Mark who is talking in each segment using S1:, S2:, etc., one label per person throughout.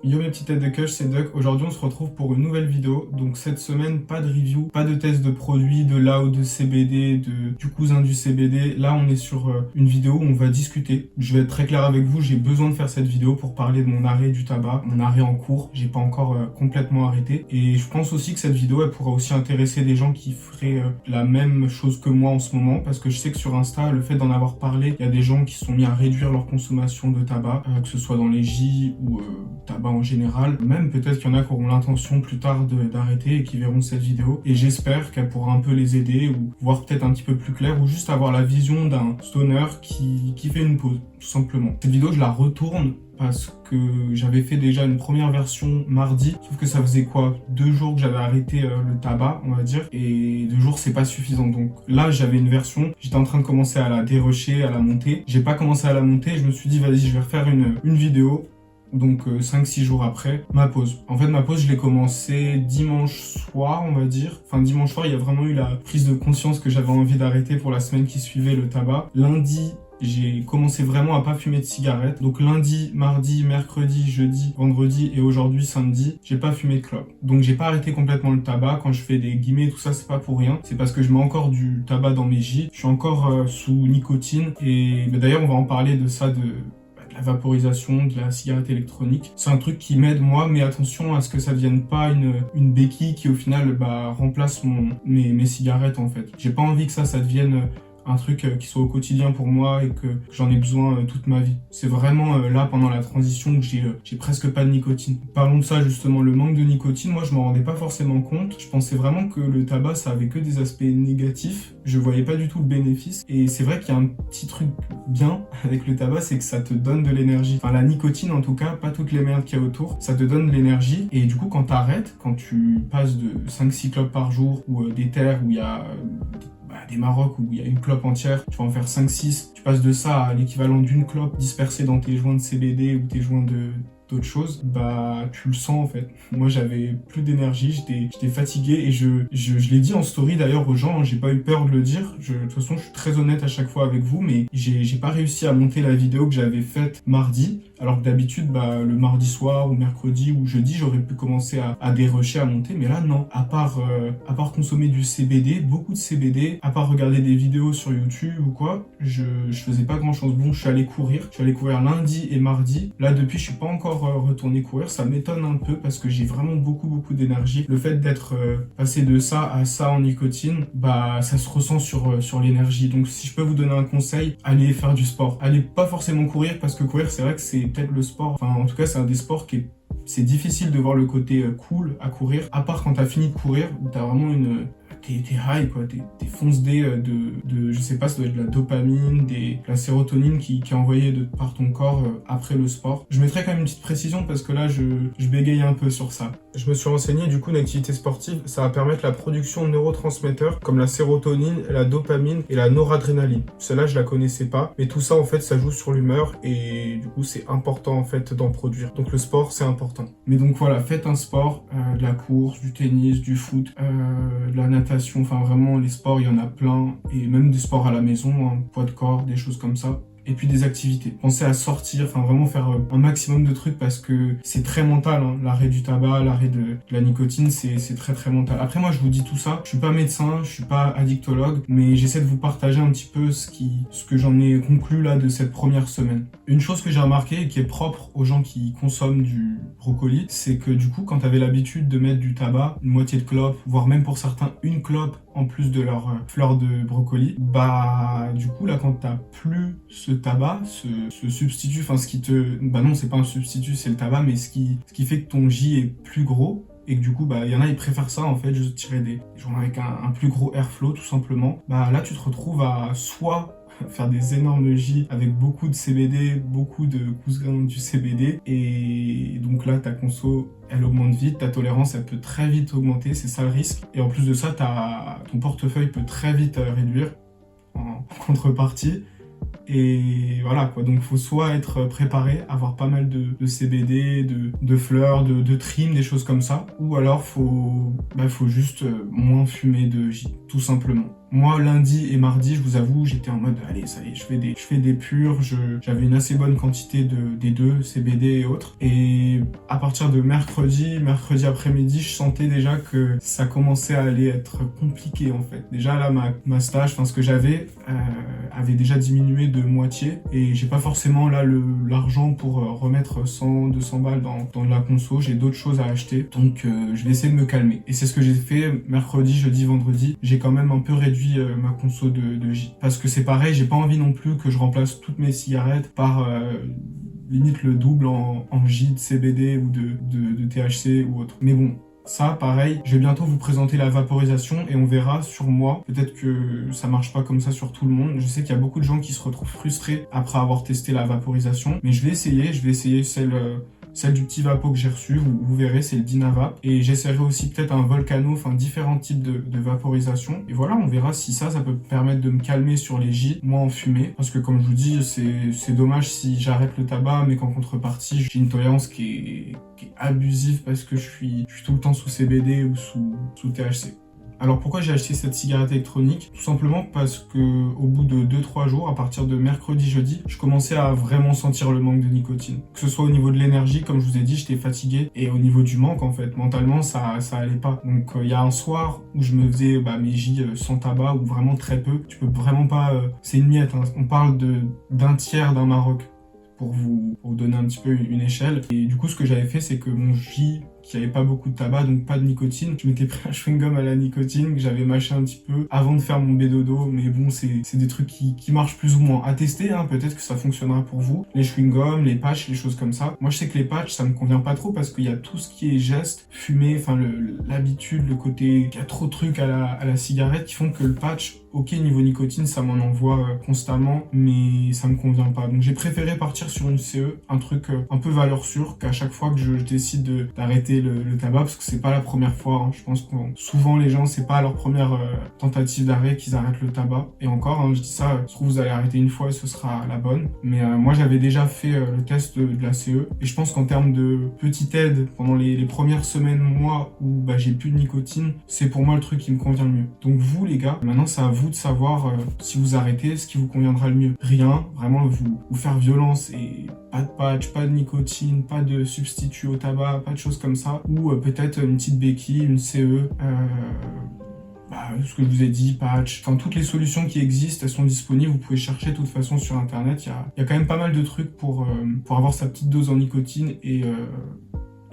S1: Yo mes petites têtes de queues, c'est Duck. Aujourd'hui on se retrouve pour une nouvelle vidéo. Donc cette semaine, pas de review, pas de test de produits, de Lao, de CBD, du cousin du CBD. Là on est sur une vidéo où on va discuter. Je vais être très clair avec vous, j'ai besoin de faire cette vidéo pour parler de mon arrêt du tabac, mon arrêt en cours. J'ai pas encore complètement arrêté. Et je pense aussi que cette vidéo elle pourra aussi intéresser des gens qui feraient la même chose que moi en ce moment. Parce que je sais que sur Insta, le fait d'en avoir parlé, il y a des gens qui sont mis à réduire leur consommation de tabac, que ce soit dans les J ou tabac en général. Même peut-être qu'il y en a qui auront l'intention plus tard d'arrêter et qui verront cette vidéo. Et j'espère qu'elle pourra un peu les aider ou voir peut-être un petit peu plus clair ou juste avoir la vision d'un stoner qui fait une pause, tout simplement. Cette vidéo, je la retourne parce que j'avais fait déjà une première version mardi, sauf que ça faisait quoi, 2 jours que j'avais arrêté le tabac, on va dire, et 2 jours c'est pas suffisant. Donc là j'avais une version, j'étais en train de commencer à la dérusher, à la monter. J'ai pas commencé à la monter, je me suis dit vas-y je vais refaire une vidéo. Donc 5-6 jours après, ma pause. En fait, ma pause, je l'ai commencé dimanche soir, on va dire. Enfin, dimanche soir, il y a vraiment eu la prise de conscience que j'avais envie d'arrêter pour la semaine qui suivait le tabac. Lundi, j'ai commencé vraiment à pas fumer de cigarettes. Donc lundi, mardi, mercredi, jeudi, vendredi et aujourd'hui, samedi, j'ai pas fumé de clope. Donc j'ai pas arrêté complètement le tabac. Quand je fais des guillemets, tout ça, c'est pas pour rien. C'est parce que je mets encore du tabac dans mes J. Je suis encore sous nicotine. Et d'ailleurs, on va en parler de ça, de la vaporisation, de la cigarette électronique. C'est un truc qui m'aide moi, mais attention à ce que ça devienne pas une béquille qui au final remplace mes cigarettes en fait. J'ai pas envie que ça devienne un truc qui soit au quotidien pour moi et que j'en ai besoin toute ma vie. C'est vraiment là pendant la transition que j'ai presque pas de nicotine. Parlons de ça justement, le manque de nicotine, moi je m'en rendais pas forcément compte. Je pensais vraiment que le tabac ça avait que des aspects négatifs. Je voyais pas du tout le bénéfice. Et c'est vrai qu'il y a un petit truc bien avec le tabac, c'est que ça te donne de l'énergie. Enfin la nicotine en tout cas, pas toutes les merdes qu'il y a autour, ça te donne de l'énergie. Et du coup quand t'arrêtes, quand tu passes de 5-6 clopes par jour ou des terres où il y a des Maroc où il y a une clope entière, tu vas en faire 5-6, tu passes de ça à l'équivalent d'une clope dispersée dans tes joints de CBD ou tes joints d'autres choses, tu le sens en fait. Moi j'avais plus d'énergie, j'étais fatigué et je l'ai dit en story d'ailleurs aux gens, j'ai pas eu peur de le dire. De toute façon je suis très honnête à chaque fois avec vous, mais j'ai pas réussi à monter la vidéo que j'avais faite mardi, alors que d'habitude le mardi soir ou mercredi ou jeudi j'aurais pu commencer à dérusher, à monter, mais là non. À part consommer du CBD, beaucoup de CBD, à part regarder des vidéos sur YouTube ou quoi, je faisais pas grand chose. Bon, je suis allé courir lundi et mardi. Là depuis je suis pas encore retourner courir, ça m'étonne un peu parce que j'ai vraiment beaucoup d'énergie. Le fait d'être passé de ça à ça en nicotine, ça se ressent sur l'énergie. Donc si je peux vous donner un conseil, allez faire du sport. Allez pas forcément courir parce que courir c'est vrai que c'est peut-être le sport, enfin en tout cas c'est un des sports c'est difficile de voir le côté cool à courir, à part quand t'as fini de courir, t'as vraiment t'es high quoi, t'es foncedé de je sais pas, ça doit être de la dopamine, de la sérotonine qui est envoyée par ton corps après le sport. Je mettrai quand même une petite précision parce que là je bégaye un peu sur ça. Je me suis renseigné, du coup une activité sportive ça va permettre la production de neurotransmetteurs comme la sérotonine, la dopamine et la noradrénaline. Celle-là je la connaissais pas, mais tout ça en fait ça joue sur l'humeur et du coup c'est important en fait d'en produire. Donc le sport c'est important. Mais donc voilà, faites un sport, de la course, du tennis, du foot, de la natation, enfin vraiment les sports il y en a plein et même des sports à la maison, poids de corps, des choses comme ça. Et puis des activités. Pensez à sortir, enfin vraiment faire un maximum de trucs parce que c'est très mental, hein. L'arrêt du tabac, l'arrêt de la nicotine, c'est très mental. Après moi je vous dis tout ça, je suis pas médecin, je suis pas addictologue, mais j'essaie de vous partager un petit peu ce que j'en ai conclu là de cette première semaine. Une chose que j'ai remarqué et qui est propre aux gens qui consomment du brocoli, c'est que du coup quand t'avais l'habitude de mettre du tabac, une moitié de clope, voire même pour certains une clope en plus de leur fleur de brocoli, du coup là quand t'as plus ce tabac, ce substitut, enfin ce qui te... non c'est pas un substitut, c'est le tabac, mais ce qui fait que ton J est plus gros, et que du coup il y en a ils préfèrent ça en fait, juste tirer des joints avec un plus gros airflow tout simplement, là tu te retrouves à soit faire des énormes J avec beaucoup de CBD, beaucoup de cousins du CBD, et donc là ta conso elle augmente vite, ta tolérance elle peut très vite augmenter, c'est ça le risque, et en plus de ça ton portefeuille peut très vite réduire en contrepartie. Et voilà quoi, donc faut soit être préparé, avoir pas mal de CBD, de fleurs, de trim, des choses comme ça, ou alors faut juste moins fumer de J, tout simplement. Moi, lundi et mardi, je vous avoue, j'étais en mode, allez, ça y est, je fais des purs, j'avais une assez bonne quantité des deux, CBD et autres. Et à partir de mercredi après-midi, je sentais déjà que ça commençait à aller être compliqué, en fait. Déjà, là, ma stage, enfin, ce que j'avais, avait déjà diminué de moitié. Et j'ai pas forcément, là, l'argent pour remettre 100, 200 balles dans de la conso. J'ai d'autres choses à acheter. Donc, je vais essayer de me calmer. Et c'est ce que j'ai fait mercredi, jeudi, vendredi. J'ai quand même un peu réduit ma conso de J. Parce que c'est pareil, j'ai pas envie non plus que je remplace toutes mes cigarettes par limite le double en J de CBD ou de THC ou autre. Mais bon, ça, pareil, je vais bientôt vous présenter la vaporisation et on verra sur moi. Peut-être que ça marche pas comme ça sur tout le monde. Je sais qu'il y a beaucoup de gens qui se retrouvent frustrés après avoir testé la vaporisation. Mais je vais essayer celle du petit vapo que j'ai reçu, vous verrez, c'est le Dynavap. Et j'essaierai aussi peut-être un Volcano, enfin différents types de vaporisation. Et voilà, on verra si ça peut me permettre de me calmer sur les J, moi en fumée. Parce que comme je vous dis, c'est dommage si j'arrête le tabac, mais qu'en contrepartie, j'ai une tolérance qui est abusive parce que je suis tout le temps sous CBD ou sous THC. Alors pourquoi j'ai acheté cette cigarette électronique? Tout simplement parce que au bout de 2-3 jours, à partir de mercredi, jeudi, je commençais à vraiment sentir le manque de nicotine. Que ce soit au niveau de l'énergie, comme je vous ai dit, j'étais fatigué, et au niveau du manque en fait, mentalement ça allait pas. Donc il y a un soir où je me faisais mes J sans tabac ou vraiment très peu. Tu peux vraiment pas, c'est une miette, hein. On parle d'un tiers d'un Maroc. Pour vous donner un petit peu une échelle. Et du coup, ce que j'avais fait, c'est que mon J, qui avait pas beaucoup de tabac, donc pas de nicotine, je m'étais pris un chewing-gum à la nicotine que j'avais mâché un petit peu avant de faire mon bédodo. Mais bon, c'est des trucs qui marchent plus ou moins. À tester, hein, peut-être que ça fonctionnera pour vous. Les chewing-gums, les patchs, les choses comme ça. Moi, je sais que les patchs, ça me convient pas trop parce qu'il y a tout ce qui est geste, fumée, enfin l'habitude, le côté, il y a trop de trucs à la cigarette qui font que le patch, ok, niveau nicotine, ça m'en envoie constamment, mais ça me convient pas. Donc j'ai préféré partir sur une CE, un truc un peu valeur sûre, qu'à chaque fois que je décide d'arrêter le tabac, parce que c'est pas la première fois, hein. Je pense que souvent les gens, c'est pas leur première tentative d'arrêt qu'ils arrêtent le tabac. Et encore, hein, je dis ça, je trouve que vous allez arrêter une fois et ce sera la bonne. Mais moi j'avais déjà fait le test de la CE, et je pense qu'en termes de petite aide, pendant les premières semaines, mois, où j'ai plus de nicotine, c'est pour moi le truc qui me convient le mieux. Donc vous les gars, maintenant c'est à vous de savoir si vous arrêtez, ce qui vous conviendra le mieux. Rien, vraiment vous faire violence et pas de patch, pas de nicotine, pas de substitut au tabac, pas de choses comme ça. Ou peut-être une petite béquille, une CE, ce que je vous ai dit, patch, enfin toutes les solutions qui existent, elles sont disponibles, vous pouvez chercher de toute façon sur internet, il y a quand même pas mal de trucs pour avoir sa petite dose en nicotine et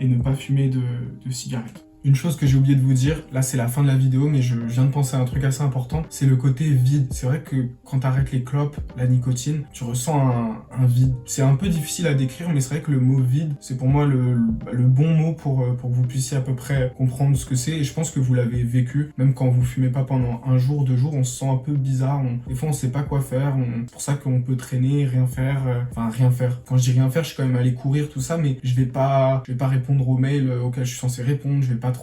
S1: ne pas fumer de cigarettes. Une chose que j'ai oublié de vous dire, là c'est la fin de la vidéo, mais je viens de penser à un truc assez important, c'est le côté vide. C'est vrai que quand t'arrêtes les clopes, la nicotine, tu ressens un vide. C'est un peu difficile à décrire, mais c'est vrai que le mot vide, c'est pour moi le bon mot pour que vous puissiez à peu près comprendre ce que c'est, et je pense que vous l'avez vécu, même quand vous fumez pas pendant 1 jour, 2 jours, on se sent un peu bizarre, des fois on sait pas quoi faire, c'est pour ça qu'on peut traîner, rien faire, rien faire. Quand je dis rien faire, je suis quand même allé courir, tout ça, mais je vais pas répondre aux mails auxquels je suis censé répondre, je vais pas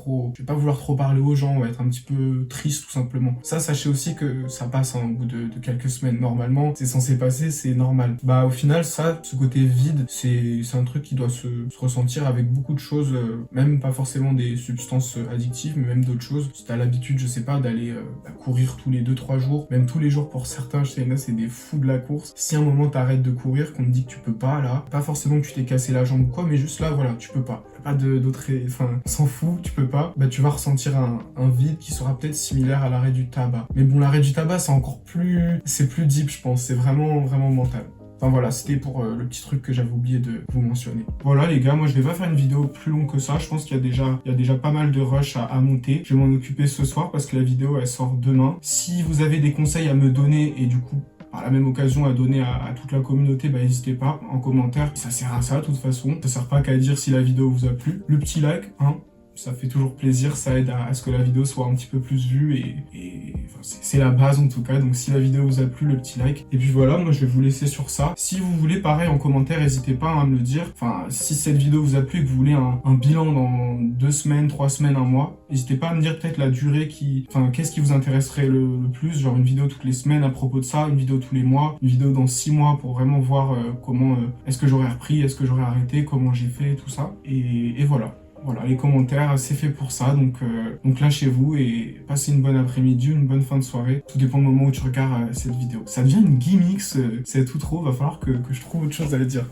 S1: vouloir trop parler aux gens, on va être un petit peu triste tout simplement. Ça, sachez aussi que ça passe au bout de quelques semaines. Normalement, c'est censé passer, c'est normal. Au final, ça, ce côté vide, c'est un truc qui doit se ressentir avec beaucoup de choses, même pas forcément des substances addictives, mais même d'autres choses. Si t'as l'habitude, je sais pas, d'aller courir tous les 2-3 jours, même tous les jours pour certains, je sais, là, c'est des fous de la course. Si à un moment t'arrêtes de courir, qu'on te dit que tu peux pas, là, pas forcément que tu t'es cassé la jambe ou quoi, mais juste là, voilà, tu peux pas. Pas d'autres, enfin, on s'en fout, tu peux pas, tu vas ressentir un vide qui sera peut-être similaire à l'arrêt du tabac. Mais bon, l'arrêt du tabac, c'est plus deep, je pense, c'est vraiment, vraiment mental. Enfin voilà, c'était pour le petit truc que j'avais oublié de vous mentionner. Voilà les gars, moi je vais pas faire une vidéo plus longue que ça, je pense qu'il y a déjà pas mal de rush à monter. Je vais m'en occuper ce soir parce que la vidéo elle sort demain. Si vous avez des conseils à me donner et du coup par la même occasion à donner à toute la communauté, n'hésitez pas en commentaire, ça sert à ça de toute façon. Ça sert pas qu'à dire si la vidéo vous a plu. Le petit like, hein, ça fait toujours plaisir, ça aide à ce que la vidéo soit un petit peu plus vue et enfin, c'est la base en tout cas. Donc si la vidéo vous a plu, le petit like. Et puis voilà, moi je vais vous laisser sur ça. Si vous voulez pareil en commentaire, n'hésitez pas à me le dire. Enfin, si cette vidéo vous a plu et que vous voulez un bilan dans 2 semaines, 3 semaines, 1 mois, n'hésitez pas à me dire peut-être la durée qu'est-ce qui vous intéresserait le plus, genre une vidéo toutes les semaines à propos de ça, une vidéo tous les mois, une vidéo dans 6 mois pour vraiment voir comment est-ce que j'aurais repris, est-ce que j'aurais arrêté, comment j'ai fait, tout ça. Et voilà. Voilà, les commentaires, c'est fait pour ça, donc lâchez-vous et passez une bonne après-midi, une bonne fin de soirée. Tout dépend du moment où tu regardes cette vidéo. Ça devient une gimmick, c'est tout trop, va falloir que je trouve autre chose à dire.